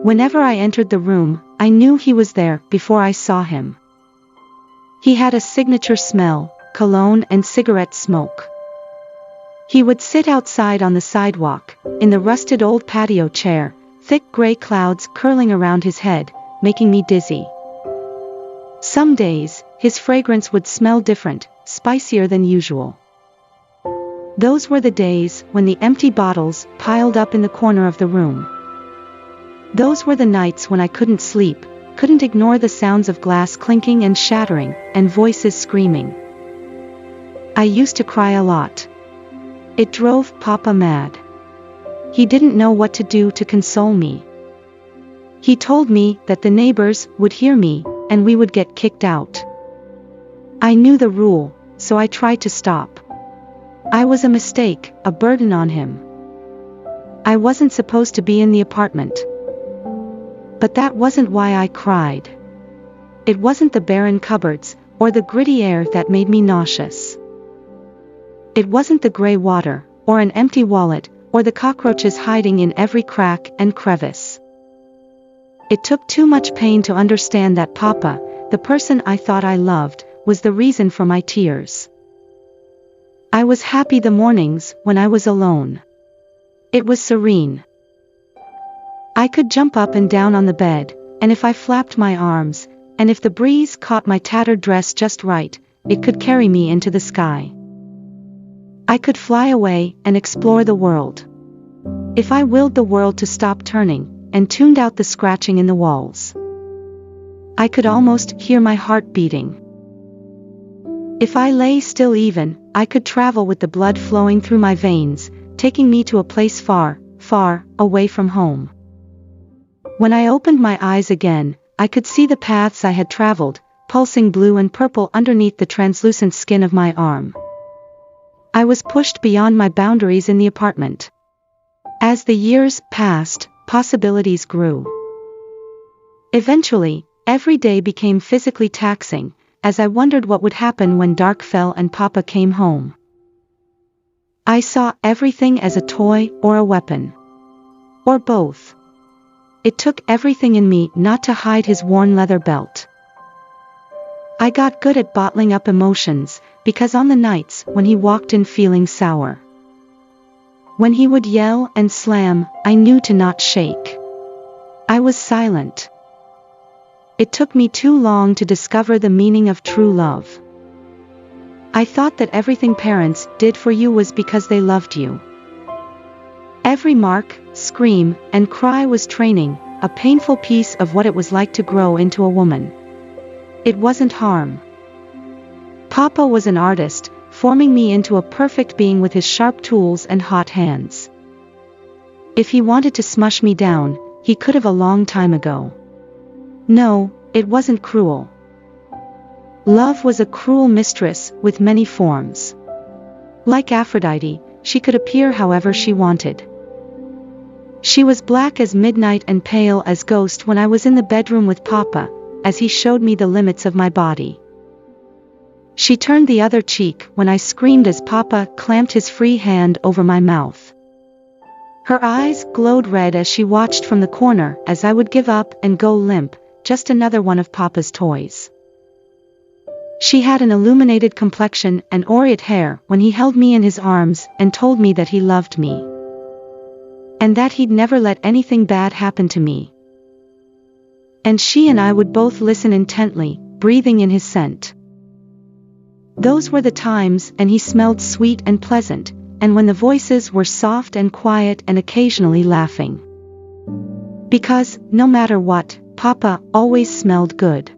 Whenever I entered the room, I knew he was there before I saw him. He had a signature smell, cologne and cigarette smoke. He would sit outside on the sidewalk, in the rusted old patio chair, thick gray clouds curling around his head, making me dizzy. Some days, his fragrance would smell different, spicier than usual. Those were the days when the empty bottles piled up in the corner of the room. Those were the nights when I couldn't sleep, couldn't ignore the sounds of glass clinking and shattering, and voices screaming. I used to cry a lot. It drove Papa mad. He didn't know what to do to console me. He told me that the neighbors would hear me, and we would get kicked out. I knew the rule, so I tried to stop. I was a mistake, a burden on him. I wasn't supposed to be in the apartment. But that wasn't why I cried. It wasn't the barren cupboards, or the gritty air that made me nauseous. It wasn't the gray water, or an empty wallet, or the cockroaches hiding in every crack and crevice. It took too much pain to understand that Papa, the person I thought I loved, was the reason for my tears. I was happy the mornings when I was alone. It was serene. I could jump up and down on the bed, and if I flapped my arms, and if the breeze caught my tattered dress just right, it could carry me into the sky. I could fly away and explore the world. If I willed the world to stop turning, and tuned out the scratching in the walls, I could almost hear my heart beating. If I lay still even, I could travel with the blood flowing through my veins, taking me to a place far, far away from home. When I opened my eyes again, I could see the paths I had traveled, pulsing blue and purple underneath the translucent skin of my arm. I was pushed beyond my boundaries in the apartment. As the years passed, possibilities grew. Eventually, every day became physically taxing, as I wondered what would happen when dark fell and Papa came home. I saw everything as a toy or a weapon. Or both. It took everything in me not to hide his worn leather belt. I got good at bottling up emotions, because on the nights when he walked in feeling sour, when he would yell and slam, I knew to not shake. I was silent. It took me too long to discover the meaning of true love. I thought that everything parents did for you was because they loved you. Every mark, scream, and cry was training, a painful piece of what it was like to grow into a woman. It wasn't harm. Papa was an artist, forming me into a perfect being with his sharp tools and hot hands. If he wanted to smush me down, he could have a long time ago. No, it wasn't cruel. Love was a cruel mistress with many forms. Like Aphrodite, she could appear however she wanted. She was black as midnight and pale as ghost when I was in the bedroom with Papa, as he showed me the limits of my body. She turned the other cheek when I screamed as Papa clamped his free hand over my mouth. Her eyes glowed red as she watched from the corner as I would give up and go limp, just another one of Papa's toys. She had an illuminated complexion and aureate hair when he held me in his arms and told me that he loved me. And that he'd never let anything bad happen to me. And she and I would both listen intently, breathing in his scent. Those were the times, and he smelled sweet and pleasant, and when the voices were soft and quiet and occasionally laughing. Because, no matter what, Papa always smelled good.